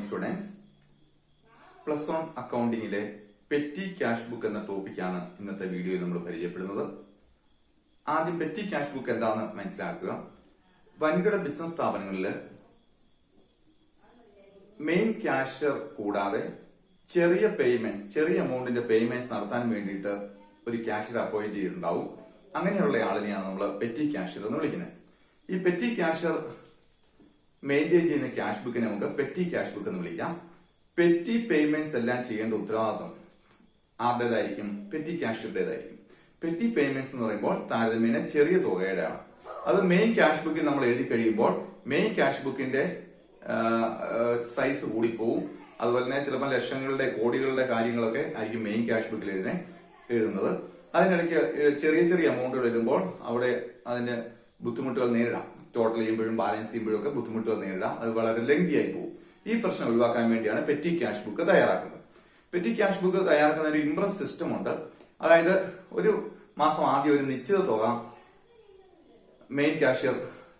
Students, plus one അക്കൗണ്ടിങ്ങിലെ petty cash book എന്ന ടോപ്പിക്കാണ് ഇന്നത്തെ വീഡിയോയിൽ നമ്മൾ പരിചയപ്പെടുന്നത്. ആദ്യം പെറ്റി ക്യാഷ് ബുക്ക് എന്താണെന്ന് മനസ്സിലാക്കുക. വൻകിട ബിസിനസ് സ്ഥാപനങ്ങളിൽ മെയിൻ ക്യാഷ്യർ കൂടാതെ ചെറിയ എമൗണ്ടിന്റെ പേയ്മെന്റ്സ് നടത്താൻ വേണ്ടിയിട്ട് ഒരു ക്യാഷ്യർ അപ്പോയിന്റ് ചെയ്തിട്ടുണ്ടാവും. അങ്ങനെയുള്ള ആളിനെയാണ് നമ്മൾ പെറ്റി ക്യാഷ്യർ എന്ന് വിളിക്കുന്നത്. ഈ പെറ്റി ക്യാഷ്യർ മെയിൻറ്റെയിൻ ചെയ്യുന്ന ക്യാഷ് ബുക്കിനെ നമുക്ക് പെറ്റി ക്യാഷ് ബുക്ക് എന്ന് വിളിക്കാം. പെറ്റി പേയ്മെന്റ്സ് എല്ലാം ചെയ്യേണ്ട ഉത്തരവാദിത്വം ആരുടേതായിരിക്കും? പെറ്റി ക്യാഷ്യറുടേതായിരിക്കും. പെറ്റി പേയ്മെന്റ്സ് എന്ന് പറയുമ്പോൾ താരതമ്യേന ചെറിയ തുകയുടെയാണ്. അത് മെയിൻ ക്യാഷ് ബുക്കിൽ നമ്മൾ എഴുതി കഴിയുമ്പോൾ മെയിൻ ക്യാഷ് ബുക്കിന്റെ സൈസ് കൂടിപ്പോവും. അതുപോലെ തന്നെ ചിലപ്പോൾ ലക്ഷങ്ങളുടെ കോടികളുടെ കാര്യങ്ങളൊക്കെ ആയിരിക്കും മെയിൻ ക്യാഷ് ബുക്കിൽ എഴുതുന്നത്. അതിനിടയ്ക്ക് ചെറിയ എമൗണ്ടുകൾ എഴുതുമ്പോൾ അവിടെ അതിന് ബുദ്ധിമുട്ടുകൾ നേരിടാം. ടോട്ടൽ ചെയ്യുമ്പോഴും ബാലൻസ് ചെയ്യുമ്പോഴും ഒക്കെ ബുദ്ധിമുട്ടുകൾ നേരിടാം. അത് വളരെ ലെങ്തി ആയി പോകും. ഈ പ്രശ്നം ഒഴിവാക്കാൻ വേണ്ടിയാണ് പെറ്റി ക്യാഷ് ബുക്ക് തയ്യാറാക്കുന്നത്. പെറ്റി ക്യാഷ് ബുക്ക് തയ്യാറാക്കുന്ന ഒരു ഇംപ്രസ് സിസ്റ്റം ഉണ്ട്. അതായത് ഒരു മാസം ആദ്യം ഒരു നിശ്ചിത തുക മെയിൻ ക്യാഷ്യർ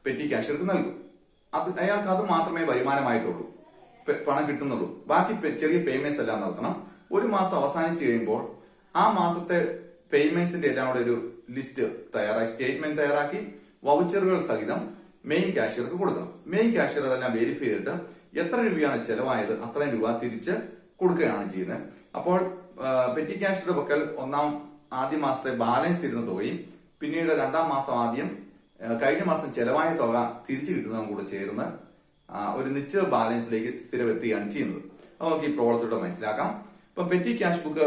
പെറ്റി ക്യാഷ്യർക്ക് നൽകും. അയാൾക്ക് അത് മാത്രമേ വരുമാനമായിട്ടുള്ളൂ, പണം കിട്ടുന്നുള്ളൂ. ബാക്കി ചെറിയ പേയ്മെന്റ്സ് എല്ലാം നടത്തണം. ഒരു മാസം അവസാനിച്ചു കഴിയുമ്പോൾ ആ മാസത്തെ പേയ്മെന്റ്സിന്റെ എല്ലാം കൂടെ ഒരു ലിസ്റ്റ് തയ്യാറാക്കി, സ്റ്റേറ്റ്മെന്റ് തയ്യാറാക്കി വൗച്ചറുകൾ സഹിതം മെയിൻ ക്യാഷ്യർക്ക് കൊടുക്കണം. മെയിൻ ക്യാഷ്യർ അതെല്ലാം വെരിഫൈ ചെയ്തിട്ട് എത്ര രൂപയാണ് ചെലവായത് അത്രയും രൂപ തിരിച്ച് കൊടുക്കുകയാണ് ചെയ്യുന്നത്. അപ്പോൾ പെറ്റി ക്യാഷ്യറുടെ പക്കൽ ആദ്യ മാസത്തെ ബാലൻസ് ഇരുന്ന തുകയും പിന്നീട് രണ്ടാം മാസം കഴിഞ്ഞ മാസം ചെലവായ തുക തിരിച്ചു കിട്ടുന്നതും കൂടെ ചേർന്ന് ഒരു നിശ്ചിത ബാലൻസിലേക്ക് സ്ഥിരവെത്തുകയാണ് ചെയ്യുന്നത്. അത് നമുക്ക് ഈ പ്രോബ്ലത്തിലൂടെ മനസ്സിലാക്കാം. ഇപ്പൊ പെറ്റി ക്യാഷ് ബുക്ക്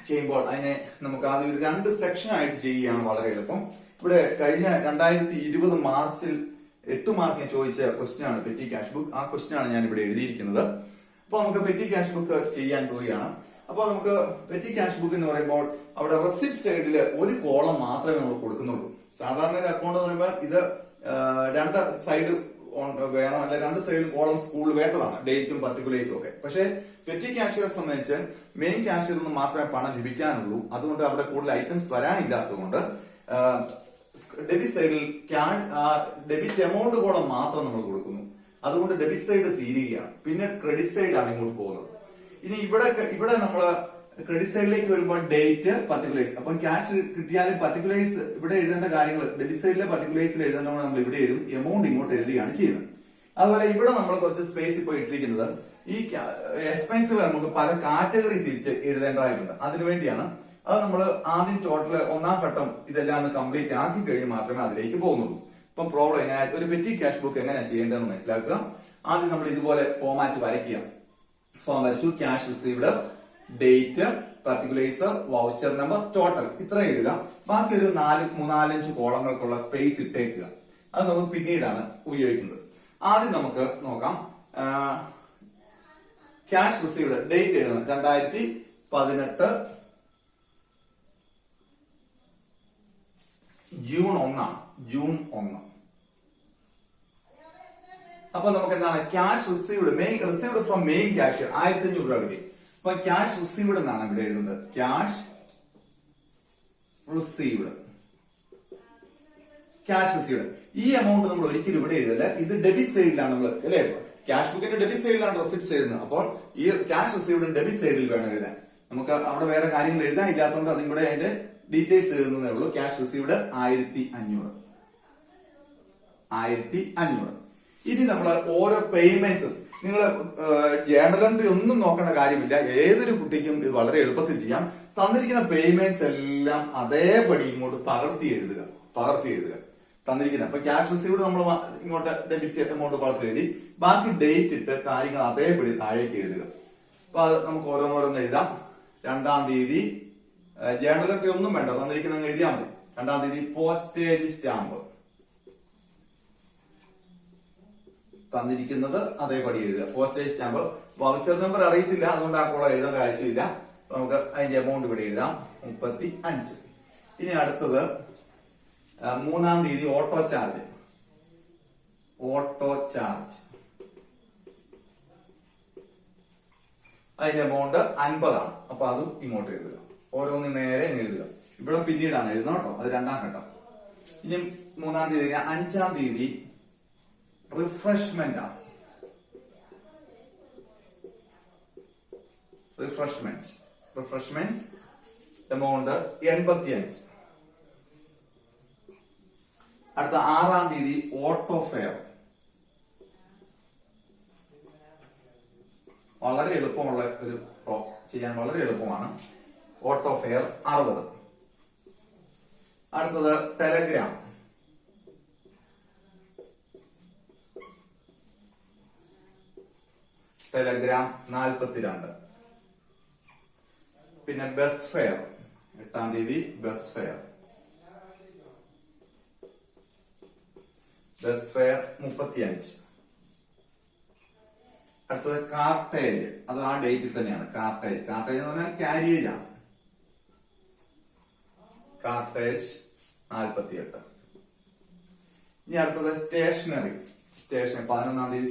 ചെയ്യുമ്പോൾ അതിനെ നമുക്ക് ആദ്യം ഒരു 2 സെക്ഷൻ ആയിട്ട് ചെയ്യുകയാണ് വളരെ എളുപ്പം. ഇവിടെ കഴിഞ്ഞ 2020 മാർച്ചിൽ 8 മാർക്കിന് ചോദിച്ച ക്വസ്റ്റ്യൻ ആണ് പെറ്റി ക്യാഷ് ബുക്ക്. ആ ക്വസ്റ്റ്യൻ ആണ് ഞാൻ ഇവിടെ എഴുതിയിരിക്കുന്നത്. അപ്പൊ നമുക്ക് പെറ്റി ക്യാഷ് ബുക്ക് ചെയ്യാൻ പോവുകയാണ്. അപ്പൊ നമുക്ക് പെറ്റി ക്യാഷ് ബുക്ക് എന്ന് പറയുമ്പോൾ അവിടെ റെസിപ്റ്റ് സൈഡിൽ ഒരു കോളം മാത്രമേ നമ്മൾ കൊടുക്കുന്നുള്ളൂ. സാധാരണ ഒരു അക്കൗണ്ട് എന്ന് പറയുമ്പോൾ ഇത് 2 സൈഡ് വേണം, അല്ലെ 2 സൈഡിൽ കോളം സ്കൂളിൽ വേണ്ടതാണ്, ഡേറ്റും പർട്ടിക്കുലേഴ്സും ഒക്കെ. പക്ഷെ പെറ്റി ക്യാഷ്യറെ സംബന്ധിച്ച് മെയിൻ ക്യാഷ്യറിൽ നിന്ന് മാത്രമേ പണം ലഭിക്കാനുള്ളൂ. അതുകൊണ്ട് അവിടെ കൂടുതൽ ഐറ്റംസ് വരാനില്ലാത്തതുകൊണ്ട് ഡെബിറ്റ് സൈഡിൽ ഡെബിറ്റ് എമൗണ്ട് കോളം മാത്രം നമ്മൾ കൊടുക്കുന്നു. അതുകൊണ്ട് ഡെബിറ്റ് സൈഡ് തീരുകയാണ്. പിന്നെ ക്രെഡിറ്റ് സൈഡാണ് ഇങ്ങോട്ട് പോകുന്നത്. ഇനി ഇവിടെ നമ്മൾ ക്രെഡിറ്റ് സൈഡിലേക്ക് വരുമ്പോൾ ഡേറ്റ്, പർട്ടിക്കുലേഴ്സ്. അപ്പൊ ക്യാഷ് കിട്ടിയാലും പർട്ടിക്കുലേഴ്സ് ഇവിടെ എഴുതേണ്ട കാര്യങ്ങൾ ഡെബിറ്റ് സൈഡിലെ പർട്ടിക്കുലേഴ്സിൽ എഴുതേണ്ടത് നമ്മൾ ഇവിടെ എഴുതും, എമൗണ്ട് ഇങ്ങോട്ട് എഴുതുകയാണ് ചെയ്യുന്നത്. അതുപോലെ ഇവിടെ നമ്മൾ കുറച്ച് സ്പേസ് ഇപ്പോൾ ഇട്ടിരിക്കുന്നത് ഈ എക്സ്പെൻസുകൾ നമുക്ക് പല കാറ്റഗറി തിരിച്ച് എഴുതേണ്ടതായിട്ടുണ്ട്. അതിനുവേണ്ടിയാണ് അത് നമ്മൾ ആദ്യം ടോട്ടൽ ഒന്നാം ഘട്ടം ഇതെല്ലാം ഒന്ന് കംപ്ലീറ്റ് ആക്കി കഴിഞ്ഞ് മാത്രമേ അതിലേക്ക് പോകുന്നുള്ളൂ. ഇപ്പം പ്രോബ്ലം എങ്ങനെ ഒരു പെറ്റി ക്യാഷ് ബുക്ക് എങ്ങനെയാണ് ചെയ്യേണ്ടതെന്ന് മനസ്സിലാക്കുക. ആദ്യം നമ്മൾ ഇതുപോലെ ഫോമാറ്റ് വരയ്ക്കുക. ഫോം വരച്ചു, cash received, date, particulars, voucher number, total ഇത്ര എഴുതുക. ബാക്കി ഒരു 4-5 കോളങ്ങൾക്കുള്ള സ്പേസ് ഇട്ടേക്കുക. അത് നമുക്ക് പിന്നീടാണ് ഉപയോഗിക്കുന്നത്. ആദ്യം നമുക്ക് നോക്കാം. ക്യാഷ് റിസീവ്ഡ് ഡേറ്റ് എഴുതണം 2018 ജൂൺ 1. അപ്പൊ നമുക്ക് എന്താണ് cash received from main cashier 1500 രൂപ കിട്ടി. അപ്പൊ ക്യാഷ് റിസീവ്ഡ് എന്നാണ് ഇവിടെ എഴുതുന്നത്. ക്യാഷ് റിസീവ്ഡ് ഈ എമൗണ്ട് നമ്മൾ ഒരിക്കലും ഇവിടെ എഴുതല്ല. ഇത് ഡെബിറ്റ് സൈഡിലാണ് നമ്മൾ, അല്ലെ, ക്യാഷ് ബുക്കിന്റെ ഡെബിറ്റ് സൈഡിലാണ് റെസിപ്റ്റ് എഴുതുന്നത്. അപ്പോൾ ഈ ക്യാഷ് റിസീവ്ഡ് ഡെബിറ്റ് സൈഡിൽ വേണം എഴുതാൻ. നമുക്ക് അവിടെ വേറെ കാര്യങ്ങൾ എഴുതാൻ ഇല്ലാത്തതുകൊണ്ട് അതും കൂടെ അതിന്റെ ഡീറ്റെയിൽസ് എഴുതുന്നതേ ഉള്ളൂ. Cash received 1500. ഇനി നമ്മൾ ഓരോ പേയ്മെന്റ്സും നിങ്ങൾ ജേണൽ എൻട്രി ഒന്നും നോക്കേണ്ട കാര്യമില്ല. ഏതൊരു കുട്ടിക്കും ഇത് വളരെ എളുപ്പത്തിൽ ചെയ്യാം. തന്നിരിക്കുന്ന പേയ്മെന്റ്സ് എല്ലാം അതേപടി ഇങ്ങോട്ട് പകർത്തി എഴുതുക. തന്നിരിക്കുന്ന അപ്പൊ ക്യാഷ് റിസീവ്ഡ് നമ്മൾ ഇങ്ങോട്ട് ഡെബിറ്റ് എമൗണ്ട് പകർത്തി എഴുതി, ബാക്കി ഡേറ്റ് ഇട്ട് കാര്യങ്ങൾ അതേപടി താഴേക്ക് എഴുതുക. അപ്പൊ അത് നമുക്ക് ഓരോന്നോരോന്ന് എഴുതാം. 2-ാം തീയതി ജേണൽ എൻട്രി ഒന്നും വേണ്ട, തന്നിരിക്കുന്ന എഴുതിയാൽ മതി. 2-ാം തീയതി പോസ്റ്റേജ് സ്റ്റാമ്പ് തന്നിരിക്കുന്നത് അതേപടി എഴുതുക. പോസ്റ്റേജ് സ്റ്റാമ്പ്, വൗച്ചർ നമ്പർ അറിയത്തില്ല, അതുകൊണ്ട് ആ കോളം എഴുതേണ്ട ആവശ്യമില്ല. നമുക്ക് അതിന്റെ എമൗണ്ട് ഇവിടെ എഴുതാം 35. ഇനി അടുത്തത് 3-ാം തീയതി ഓട്ടോ ചാർജ് അതിന്റെ എമൗണ്ട് 50 ആണ്. അപ്പൊ അതും ഇങ്ങോട്ട് എഴുതുക. ഓരോന്ന് നേരെ എഴുതുക. ഇവിടെ പിന്നീടാണ് എഴുതുന്നത് കേട്ടോ, അത് 2-ാം ഘട്ടം. ഇനി 3-ാം തീയതി 5-ാം തീയതി റിഫ്രഷ്മെന്റ് ആണ്. Refreshments amount 85. അടുത്ത 6-ാം തീയതി ഓട്ടോ ഫെയർ. വളരെ എളുപ്പമുള്ള ചെയ്യാൻ വളരെ എളുപ്പമാണ്. Auto fair 60. അടുത്തത് ടെലഗ്രാം. ടെലഗ്രാം 42. പിന്നെ ബസ് ഫെയർ 8-ാം തീയതി ബസ് ഫെയർ 35. അടുത്തത് കാർട്ടേജ്. അത് ആ ഡേറ്റിൽ തന്നെയാണ്. കാർട്ടേജ് എന്ന് പറഞ്ഞാൽ കാരിയേജ് ആണ്. കാർട്ടേജ് 48. ഇനി അടുത്തത് സ്റ്റേഷനറി. 11-ാം തീയതി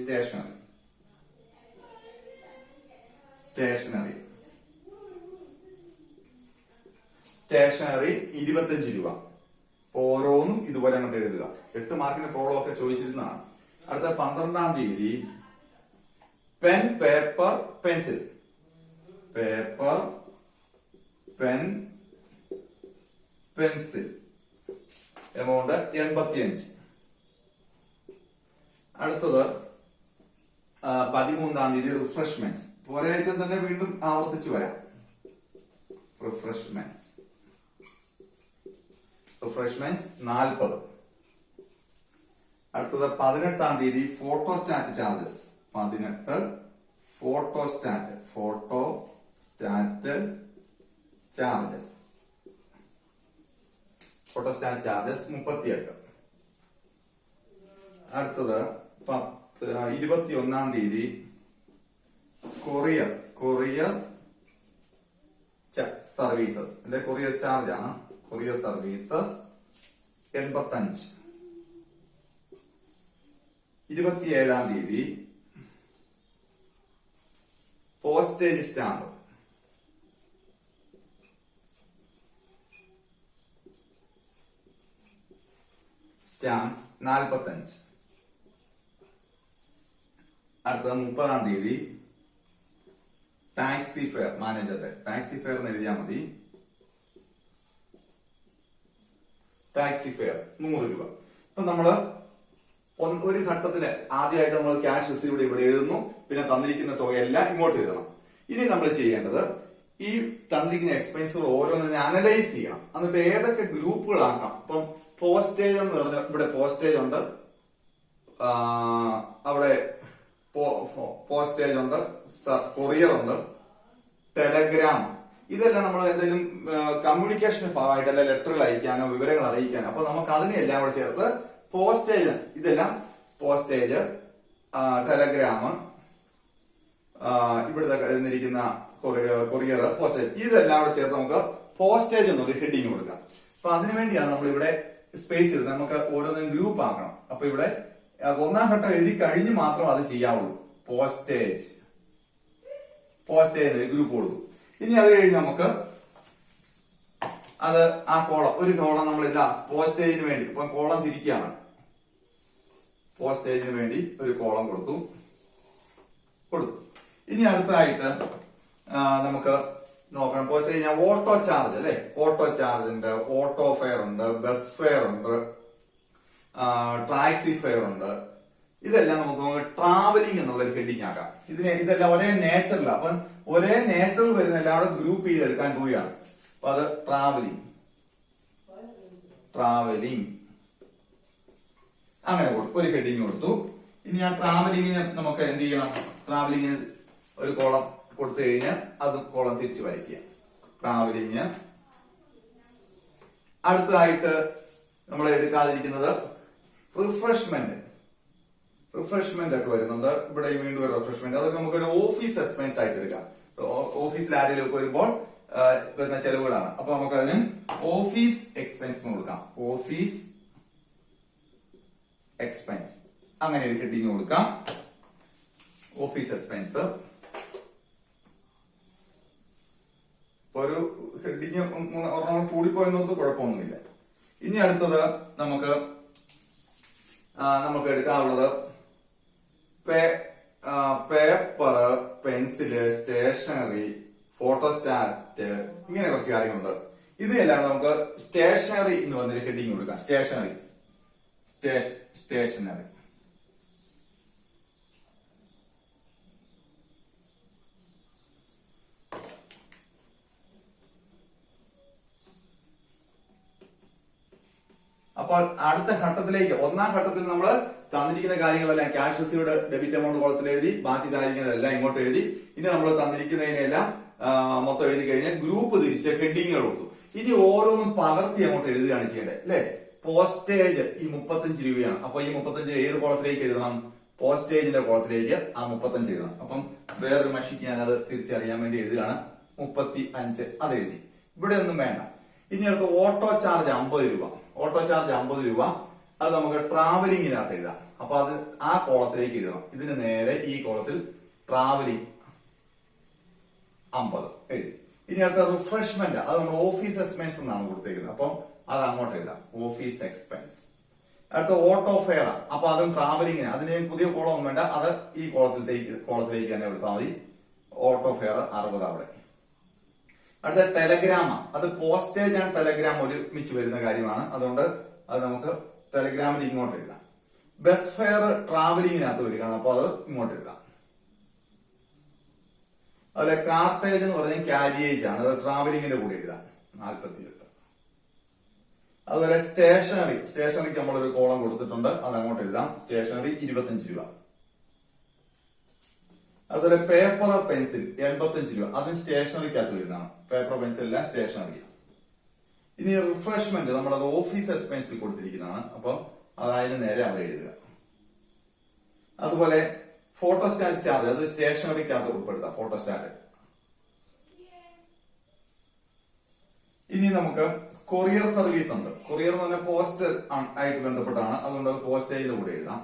സ്റ്റേഷനറി 25 രൂപ. ഓരോന്നും ഇതുപോലെ അങ്ങോട്ട് എഴുതുക. 8 മാർക്കിന്റെ ഫോളോ ഒക്കെ ചോദിച്ചിരുന്നതാണ്. അടുത്ത 12-ാം തീയതി pen, paper, pencil. Paper, pen, pencil amount 85. അടുത്തത് 13-ാം തീയതി റിഫ്രഷ്മെന്റ്സ്. ഒരേ ഐറ്റം തന്നെ വീണ്ടും ആവർത്തിച്ച് വരാം. റിഫ്രഷ്മെന്റ്സ് 40. അടുത്തത് 18-ാം തീയതി ഫോട്ടോസ്റ്റാറ്റ് ചാർജസ്. 18 photostat charges 38. അടുത്തത് 21-ാം തീയതി കൊറിയർ സർവീസസ്. എന്റെ കൊറിയർ ചാർജ് ആണ്. Courier services 85. 27-ാം തീയതി പോസ്റ്റേജ് സ്റ്റാമ്പ്. സ്റ്റാമ്പ്സ് 45. അടുത്തത് 30-ാം തീയതി ടാക്സി ഫെയർ. മാനേജറുടെ ടാക്സി ഫെയർ എന്ന് എഴുതിയാൽ മതി. ടാക്സി ഫെയർ 100 രൂപ. ഇപ്പൊ നമ്മള് ഒരു ഘട്ടത്തില് ആദ്യമായിട്ട് നമ്മൾ ക്യാഷ് റിസീവ്ഡ് ഇവിടെ എഴുതുന്നു. പിന്നെ തന്നിരിക്കുന്ന തുകയെല്ലാം ഇങ്ങോട്ട് എഴുതണം. ഇനി നമ്മൾ ചെയ്യേണ്ടത് ഈ തന്നിരിക്കുന്ന എക്സ്പെൻസുകൾ ഓരോന്നും അനലൈസ് ചെയ്യണം. എന്നിട്ട് ഏതൊക്കെ ഗ്രൂപ്പുകളാക്കാം. ഇപ്പം പോസ്റ്റേജ് എന്ന് പറഞ്ഞാൽ ഇവിടെ പോസ്റ്റേജ് ഉണ്ട്, അവിടെ പോസ്റ്റേജ് ഉണ്ട്, കൊറിയർ ഉണ്ട്, ടെലഗ്രാം. ഇതെല്ലാം നമ്മൾ എന്തെങ്കിലും കമ്മ്യൂണിക്കേഷന് ഭാഗമായിട്ട് അല്ലെ ലെറ്ററുകൾ അയക്കാനോ വിവരങ്ങൾ അറിയിക്കാനോ. അപ്പൊ നമുക്ക് അതിനെല്ലാം കൂടെ ചേർത്ത് പോസ്റ്റേജ്, ഇതെല്ലാം പോസ്റ്റേജ്, ടെലഗ്രാം, ഇവിടുത്തെ ഇരുന്നിരിക്കുന്ന കൊറിയർ, പോസ്റ്റേജ്, ഇതെല്ലാം കൂടെ ചേർത്ത് നമുക്ക് പോസ്റ്റേജ് എന്നൊരു ഹെഡിങ് കൊടുക്കാം. അപ്പൊ അതിനുവേണ്ടിയാണ് നമ്മൾ ഇവിടെ സ്പേസ് ഇടുന്നത്. നമുക്ക് ഓരോന്നും ഗ്രൂപ്പ് ആക്കണം. അപ്പൊ ഇവിടെ 1-ാം ഘട്ടം എഴുതി കഴിഞ്ഞ് മാത്രം അത് ചെയ്യാവുള്ളൂ. പോസ്റ്റേജ് ഗ്രൂപ്പ് കൊടുക്കും. ഇനി അത് കഴിഞ്ഞ് നമുക്ക് അത് ആ കോളം, ഒരു കോളം നമ്മൾ ഇതാ പോസ്റ്റേജിന് വേണ്ടി ഇപ്പൊ കോളം തിരിക്കുകയാണ്. പോസ്റ്റേജിന് വേണ്ടി ഒരു കോളം കൊടുത്തു. ഇനി അടുത്തായിട്ട് നമുക്ക് നോക്കണം. പോസ്റ്റേജ് ഓട്ടോ ചാർജ് അല്ലെ. ഓട്ടോ ചാർജ് ഉണ്ട്, ഓട്ടോ ഫെയർ ഉണ്ട്, ബസ് ഫെയർ ഉണ്ട്, ടാക്സി ഫെയർ ഉണ്ട്. ഇതെല്ലാം നമുക്ക് ട്രാവലിംഗ് എന്നുള്ള ഹെഡിങ് ആക്കാം. ഇതെല്ലാം ഒരേ നേച്ചറിലാണ്. അപ്പൊ ഒരേ നേച്ചറിൽ വരുന്ന എല്ലാം കൂടെ ഗ്രൂപ്പ് ചെയ്തെടുക്കാൻ പോവുകയാണ്. അപ്പൊ അത് ട്രാവലിംഗ് അങ്ങനെ ഒരു ഹെഡിങ് കൊടുത്തു. ഇനി ആ ട്രാവലിംഗിന് നമുക്ക് എന്ത് ചെയ്യണം? ട്രാവലിംഗിന് ഒരു കോളം കൊടുത്തു കഴിഞ്ഞാൽ അത് കോളം തിരിച്ചു വരയ്ക്കുക. ട്രാവലിംഗ്. അടുത്തതായിട്ട് നമ്മൾ എടുക്കാതിരിക്കുന്നത് റിഫ്രഷ്മെന്റ് ഒക്കെ വരുന്നുണ്ട്. ഇവിടെ വീണ്ടും ഒരു റിഫ്രഷ്മെന്റ്. അതൊക്കെ നമുക്ക് ഒരു ഓഫീസ് എക്സ്പെൻസ് ആയിട്ട് എടുക്കാം. ഓഫീസിൽ ആരെങ്കിലും ഒക്കെ വരുമ്പോൾ വരുന്ന ചെലവുകളാണ്. അപ്പൊ നമുക്കതിന് ഓഫീസ് എക്സ്പെൻസ് കൊടുക്കാം. ഓഫീസ് എക്സ്പെൻസ് അങ്ങനെ ഒരു ഹെഡിങ് കൊടുക്കാം. ഓഫീസ് എക്സ്പെൻസ് ഒരു ഹെഡിങ് ഒരെണ്ണം കൂടിപ്പോയെന്നത് കുഴപ്പമൊന്നുമില്ല. ഇനി അടുത്തത് നമുക്ക് എടുക്കാനുള്ളത് പേപ്പർ, പെൻസില്, സ്റ്റേഷനറി, ഫോട്ടോസ്റ്റാറ്റ്, ഇങ്ങനെ കുറച്ച് കാര്യങ്ങളുണ്ട്. ഇതിനെല്ലാം നമുക്ക് സ്റ്റേഷനറി എന്ന് പറഞ്ഞൊരു ഹെഡിങ് കൊടുക്കാം. സ്റ്റേഷനറി. അപ്പോൾ അടുത്ത ഘട്ടത്തിലേക്ക്, ഒന്നാം ഘട്ടത്തിൽ നമ്മൾ തന്നിരിക്കുന്ന കാര്യങ്ങളെല്ലാം ക്യാഷ് റിസീവ്ഡ് ഡെബിറ്റ് എമൗണ്ട് കോളത്തിൽ എഴുതി, ബാക്കി കാര്യങ്ങളെല്ലാം ഇങ്ങോട്ട് എഴുതി. ഇനി നമ്മൾ തന്നിരിക്കുന്നതിനെല്ലാം മൊത്തം എഴുതി കഴിഞ്ഞാൽ ഗ്രൂപ്പ് തിരിച്ച് ഹെഡിങ്ങുകൾ കൊടുത്തു. ഇനി ഓരോന്നും പകർത്തി അങ്ങോട്ട് എഴുതുകയാണ് ചെയ്യേണ്ടത് അല്ലെ. പോസ്റ്റേജ് ഈ 35 രൂപയാണ്. അപ്പൊ ഈ 35 ഏത് കോളത്തിലേക്ക് എഴുതണം? പോസ്റ്റേജിന്റെ കോളത്തിലേക്ക് ആ 35 എഴുതണം. അപ്പം വേറൊരു മഷിക്ക് ഞാൻ അത് തിരിച്ചറിയാൻ വേണ്ടി എഴുതുകയാണ്. 35 അത് എഴുതി. ഇവിടെ ഒന്നും വേണ്ട. ഇനി അടുത്ത് ഓട്ടോ ചാർജ് 50 രൂപ. ഓട്ടോ ചാർജ് 50 രൂപ. അത് നമുക്ക് ട്രാവലിംഗിനകത്ത് എഴുതാം. അപ്പൊ അത് ആ കോളത്തിലേക്ക് എഴുതണം. ഇതിന് നേരെ ഈ കോളത്തിൽ ട്രാവലിംഗ് 50 എഴുതി. ഇനി അടുത്ത റിഫ്രഷ്മെന്റ്, അത് നമ്മൾ ഓഫീസ് എക്സ്പെൻസ് എന്നാണ് കൊടുത്തേക്കുന്നത്. അപ്പം അത് അങ്ങോട്ട് എഴുതാം, ഓഫീസ് എക്സ്പെൻസ്. അടുത്ത ഓട്ടോ ഫെയർ, അപ്പൊ അതും ട്രാവലിംഗിന്, അതിന് പുതിയ കോളം ഒന്നും വേണ്ട, അത് ഈ കോളത്തിലേക്ക് തന്നെ എടുത്താൽ മതി. ഓട്ടോ ഫെയർ 60 അവിടെ. അടുത്ത ടെലഗ്രാമ, അത് പോസ്റ്റേജ് ആൻഡ് ടെലഗ്രാം ഒരുമിച്ച് വരുന്ന കാര്യമാണ്. അതുകൊണ്ട് അത് നമുക്ക് ടെലഗ്രാമിൽ ഇങ്ങോട്ട് എഴുതാം. ബസ് ഫെയർ ട്രാവലിംഗിനകത്ത് വരികയാണ്. അപ്പൊ അത് ഇങ്ങോട്ട് എഴുതാം. അതുപോലെ കാർട്ടേജ് എന്ന് പറഞ്ഞാൽ ക്യാരിയേജ് ആണ്. അത് ട്രാവലിംഗിന്റെ കൂടെ എഴുതാം, 48. അതുപോലെ സ്റ്റേഷനറിക്ക് നമ്മളൊരു കോളം കൊടുത്തിട്ടുണ്ട്, അത് അങ്ങോട്ട് എഴുതാം. സ്റ്റേഷനറി 25 രൂപ. അതുപോലെ പേപ്പർ പെൻസിൽ 85 രൂപ. അതും സ്റ്റേഷനറിക്കകത്ത് വരുന്നതാണ്. പേപ്പർ പെൻസിൽ എല്ലാം സ്റ്റേഷനറി. ഇനി റിഫ്രഷ്മെന്റ് നമ്മളത് ഓഫീസ് എക്സ്പെൻസിൽ കൊടുത്തിരിക്കുന്നതാണ്. അപ്പൊ അതിന് നേരെ അവിടെ എഴുതുക. അതുപോലെ ഫോട്ടോസ്റ്റാറ്റ് ചാർജ്, അത് സ്റ്റേഷനറിക്കകത്ത് ഉൾപ്പെടുത്താം. ഫോട്ടോസ്റ്റാറ്റ്. ഇനി നമുക്ക് കൊറിയർ സർവീസ് ഉണ്ട്. കൊറിയർ എന്ന് പറഞ്ഞാൽ പോസ്റ്റൽ ആയിട്ട് ബന്ധപ്പെട്ടാണ്. അതുകൊണ്ട് അത് പോസ്റ്റേജിന്റെ കൂടെ എഴുതാം.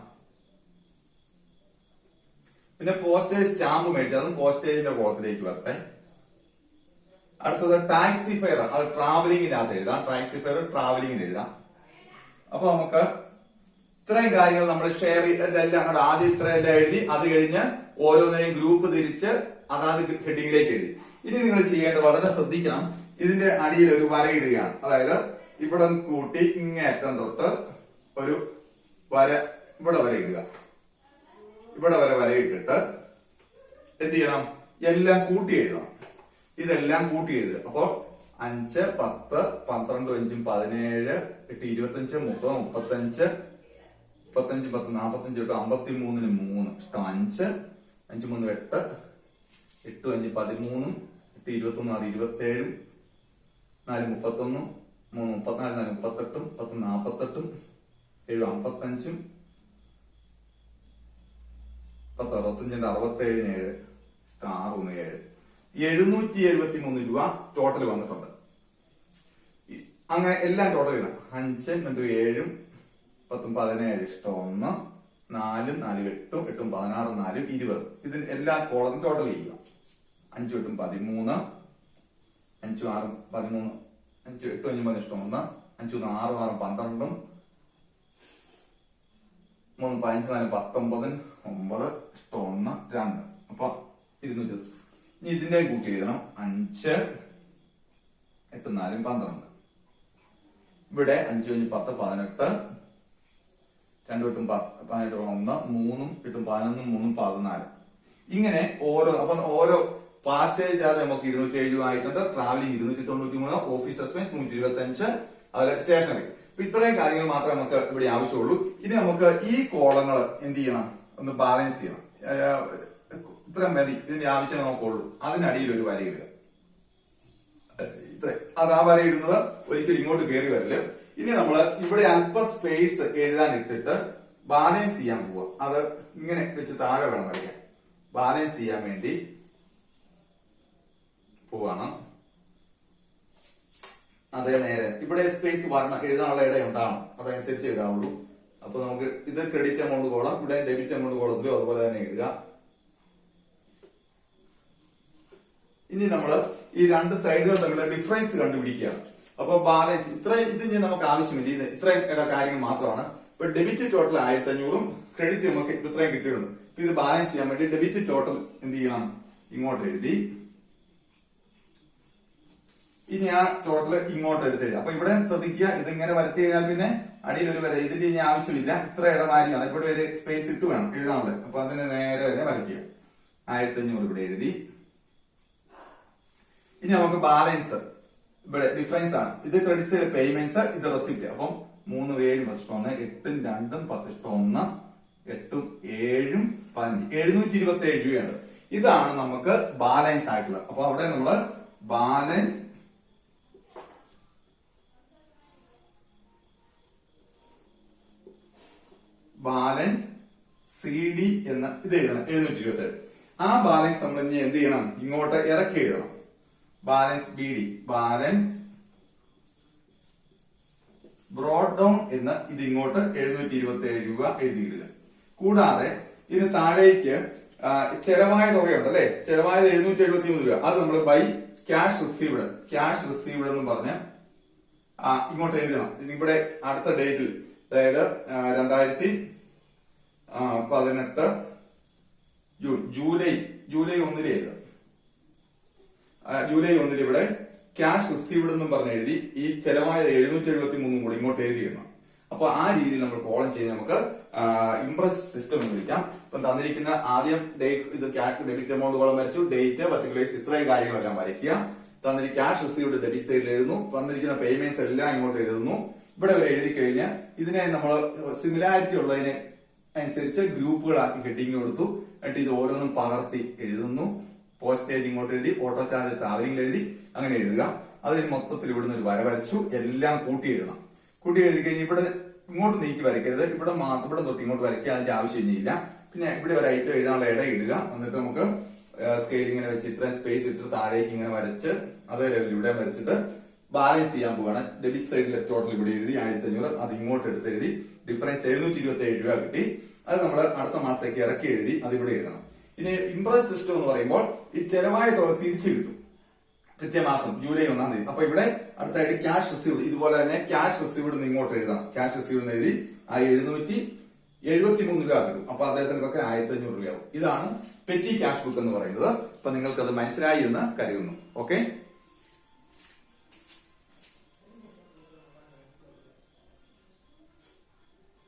പിന്നെ പോസ്റ്റേജ് സ്റ്റാമ്പ് മേടിച്ചത്, അതും പോസ്റ്റേജിന്റെ കോളത്തിലേക്ക് വരട്ടെ. അടുത്തത് ടാക്സി ഫെയർ, അത് ട്രാവലിംഗിനകത്ത് എഴുതാം. ടാക്സി ഫെയർ ട്രാവലിംഗിന് എഴുതാം. അപ്പൊ നമുക്ക് ഇത്രയും കാര്യങ്ങൾ നമ്മൾ ഷെയർ ഇതെല്ലാം അങ്ങോട്ട് ആദ്യം ഇത്രയെല്ലാം എഴുതി, അത് കഴിഞ്ഞ് ഓരോന്നിനെയും ഗ്രൂപ്പ് തിരിച്ച് അതാത് ഹെഡിങ്ങിലേക്ക് എഴുതി. ഇനി നിങ്ങൾ ചെയ്യേണ്ടത് വളരെ ശ്രദ്ധിക്കണം. ഇതിന്റെ അടിയിൽ ഒരു വരയിടുകയാണ്. അതായത് ഇവിടെ കൂട്ടി ഇങ്ങേറ്റം തൊട്ട് ഒരു വര ഇവിടെ വരെ ഇടുക. ഇവിടെ വരെ വരയിട്ടിട്ട് എന്ത് ചെയ്യണം? എല്ലാം കൂട്ടി എഴുതണം. ഇതെല്ലാം കൂട്ടി എഴുതുക. അപ്പൊ 5, 10, 12, 5, 17, 8, 25, 30, 35, 35, 10, 45, 53, 3, 5, 5, 3, 8, 8, 5, 13, 8, 21, 6, 27, 4, 31, 3, 34, 4, 38, 10, 48, 7, 55, 10, 65, 67, 6, 1, 7, 773 രൂപ ടോട്ടൽ വന്നിട്ടുണ്ട്. അങ്ങനെ എല്ലാം ടോട്ടൽ ഇടാം. 5, 2, 7, 10, 17, 1, 4, 4, 8, 8, 16, 4, 20. ഇതിന് എല്ലാ കോളത്തും ടോട്ടൽ ചെയ്യുക. 5, 8, 13, 5, 6, 13, 5, 8, 5, 1, 5, 6, 6, 12, 3, 15, 4, 19, 9, 1, 2. അപ്പൊ 200. ഇനി ഇതിന്റെ കൂട്ടി എഴുതണം. 5, 8, 4, 12. ഇവിടെ 5, 5, 10, 18, 2, 8, 18, 1, 3, 8, 11, 3, 14. ഇങ്ങനെ ഓരോ പാസ്റ്റേജ് ചാർജ് നമുക്ക് 207 രൂപ ആയിട്ടുണ്ട്. ട്രാവലിംഗ് 293, ഓഫീസ് എക്സ്പെൻസ് 125, അതുപോലെ സ്റ്റേഷനറി. അപ്പൊ ഇത്രയും കാര്യങ്ങൾ മാത്രമേ നമുക്ക് ഇവിടെ ആവശ്യമുള്ളൂ. ഇനി നമുക്ക് ഈ കോളങ്ങൾ എന്ത് ചെയ്യണം? ഒന്ന് ബാലൻസ് ചെയ്യണം. ഇത്രയും മതി, ഇതിന്റെ ആവശ്യം നമുക്കുള്ളൂ. അതിനടിയിൽ ഒരു വര ഇടുക. അത് ആ വര ഇടുന്നത് ഒരിക്കലും ഇങ്ങോട്ട് കയറി വരില്ല. ഇനി നമ്മൾ ഇവിടെ അല്പം സ്പേസ് എഴുതാൻ ഇട്ടിട്ട് ബാലൻസ് ചെയ്യാൻ പോവുക. അത് ഇങ്ങനെ വെച്ച് താഴെ വേണം വരയ്ക്കാൻ. ബാലൻസ് ചെയ്യാൻ വേണ്ടി പോവാണ്. അതേ നേരെ ഇവിടെ സ്പേസ് വരണം, എഴുതാനുള്ള ഇടം ഉണ്ടാവണം. അതനുസരിച്ച് എഴുതാവുള്ളൂ. അപ്പൊ നമുക്ക് ഇത് ക്രെഡിറ്റ് എമൗണ്ട് കോളം, ഇവിടെ ഡെബിറ്റ് എമൗണ്ട് കോളത്തിലും അതുപോലെ തന്നെ എഴുതുക. ഇനി നമ്മൾ ഈ രണ്ട് സൈഡുകൾ തമ്മിലുള്ള ഡിഫറൻസ് കണ്ടുപിടിക്കുകയാണ്. അപ്പൊ ബാലൻസ് ഇത് നമുക്ക് ആവശ്യമില്ല. ഇത് ഇത്രയും കാര്യങ്ങൾ മാത്രമാണ്. ഇപ്പൊ ഡെബിറ്റ് ടോട്ടൽ 1500, ക്രെഡിറ്റ് നമുക്ക് ഇത്രയും കിട്ടിയിട്ടുണ്ട്. ഇത് ബാലൻസ് ചെയ്യാൻ വേണ്ടി ഡെബിറ്റ് ടോട്ടൽ എന്ത് ചെയ്യണം? ഇങ്ങോട്ട് എഴുതി ഇനി ആ ടോട്ടൽ ഇങ്ങോട്ട് എടുത്തെഴുതി. അപ്പൊ ഇവിടെ ശ്രദ്ധിക്കുക, ഇതിങ്ങനെ വരച്ചു കഴിഞ്ഞാൽ പിന്നെ അടിയിൽ ഒരു വര, ഇതിന്റെ ഇനി ആവശ്യമില്ല. ഇത്ര ഇടമാരിയാണ്, ഇവിടെ ഒരു സ്പേസ് ഇട്ട് വേണം എഴുതാനുള്ളത്. അപ്പൊ അതിന് നേരെ തന്നെ വരയ്ക്കുക. 1500 ഇവിടെ എഴുതി. ഇനി നമുക്ക് ബാലൻസ്, ഇവിടെ ഡിഫറൻസ് ആണ്. ഇത് ക്രെഡിറ്റ് സൈഡ് പേയ്മെന്റ്സ്, ഇത് റെസിപ്റ്റ്. അപ്പം 3 7 1 8 2 10 1 8 7 15 727 രൂപയുണ്ട്. ഇതാണ് നമുക്ക് ബാലൻസ് ആയിട്ടുള്ളത്. അപ്പൊ അവിടെ നമ്മള് ബാലൻസ് സി ഡി എന്ന ഇത് എഴുതണം, 727. ആ ബാലൻസ് നമ്മൾ ഇനി എന്ത് ചെയ്യണം, ഇങ്ങോട്ട് ഇറക്കി എഴുതണം. Balance B D, balance broad down എന്ന് ഇത് ഇങ്ങോട്ട് 727 രൂപ എഴുതിയിടുക. കൂടാതെ ഇതിന് താഴേക്ക് ചെലവായ തുകയുണ്ട് അല്ലെ, ചെലവായത് 773 രൂപ. അത് നമ്മൾ ബൈ ക്യാഷ് റിസീവ്ഡ് എന്ന് പറഞ്ഞ് ഇങ്ങോട്ട് എഴുതണം. ഇവിടെ അടുത്ത ഡേറ്റിൽ, അതായത് 2018 ജൂലൈ 1 എഴുതാം. ജൂലൈ 1 ഇവിടെ ക്യാഷ് റിസീവ്ഡ് എന്നും പറഞ്ഞ് എഴുതി ഈ ചെലവായ 773 കൂടി ഇങ്ങോട്ട് എഴുതിയിടണം. അപ്പൊ ആ രീതിയിൽ നമ്മൾ കോളം ചെയ്ത് നമുക്ക് ഇംപ്രസ് സിസ്റ്റം എന്ന് വിളിക്കാം. ഇപ്പൊ തന്നിരിക്കുന്ന ആദ്യം ഇത് ഡെബിറ്റ് എമൗണ്ട് കോളം വരച്ചു, ഡേറ്റ്, പർട്ടിക്കുലേഴ്സ്, ഇത്രയും കാര്യങ്ങളെല്ലാം വരയ്ക്കുക. തന്നിരിക്കുന്ന ക്യാഷ് റിസീവ്ഡ് ഡെബിറ്റ് സൈഡിൽ എഴുതുന്നു, തന്നിരിക്കുന്ന പേയ്മെന്റ്സ് എല്ലാം ഇങ്ങോട്ട് എഴുതുന്നു. ഇവിടെ വരെ എഴുതി കഴിഞ്ഞ് ഇതിനെ നമ്മൾ സിമിലാരിറ്റി ഉള്ളതിന് അനുസരിച്ച് ഗ്രൂപ്പുകളാക്കി ഹെഡിങ് കൊടുത്തു. എന്നിട്ട് ഇത് ഓരോന്നും പകർത്തി എഴുതുന്നു. പോസ്റ്റേജ് ഇങ്ങോട്ട് എഴുതി, ഓട്ടോ ചാർജ് ട്രാവലിംഗിൽ എഴുതി, അങ്ങനെ എഴുതുക. അതിന് മൊത്തത്തിൽ ഇവിടുന്ന് ഒരു വര വരച്ചു, എല്ലാം കൂട്ടി എഴുതണം. കൂട്ടി എഴുതി കഴിഞ്ഞ് ഇവിടെ ഇങ്ങോട്ട് നീക്കി വരയ്ക്കരുത്, ഇവിടെ തൊട്ട് ഇങ്ങോട്ട് വരയ്ക്കുക, അതിന്റെ ആവശ്യമില്ല. പിന്നെ ഇവിടെ ഒരു ഐറ്റം എഴുതാനുള്ള ഇട ഇടുക. എന്നിട്ട് നമുക്ക് സ്കെയിൽ ഇങ്ങനെ വെച്ച് ഇത്രയും സ്പേസ് ഇട്ട് താഴേക്ക് ഇങ്ങനെ വരച്ച് അതേ ലെവലിൽ ഇവിടെ വരച്ചിട്ട് ബാലൻസ് ചെയ്യാൻ പോവാണ്. ഡെബിറ്റ് സൈഡിലെ ടോട്ടൽ ഇവിടെ എഴുതി 1500, അത് ഇങ്ങോട്ട് എടുത്ത് എഴുതി. ഡിഫറൻസ് 727 രൂപ കിട്ടി. അത് നമ്മൾ അടുത്ത മാസത്തേക്ക് ഇറക്കി എഴുതി, അത് ഇവിടെ എഴുതണം. ഇനി ഇംപ്രസ് സിസ്റ്റം എന്ന് പറയുമ്പോൾ ഈ ചെലവായ തുക തിരിച്ചു കിട്ടും കൃത്യമാസം ജൂലൈ 1 അപ്പൊ ഇവിടെ അടുത്തായിട്ട് ക്യാഷ് റിസീവ്ഡ്, ഇതുപോലെ തന്നെ ക്യാഷ് റിസീവ്ഡ് ഇങ്ങോട്ട് എഴുതണം. ക്യാഷ് റിസീവ്ഡ് എഴുതി ആ 773 രൂപ കിട്ടും. അപ്പൊ അദ്ദേഹത്തിന്റെ പക്കൽ 1500 രൂപയാവും. ഇതാണ് പെറ്റി ക്യാഷ് ബുക്ക് എന്ന് പറയുന്നത്. അപ്പൊ നിങ്ങൾക്കത് മനസ്സിലായി എന്ന് കരുതുന്നു. ഓക്കെ.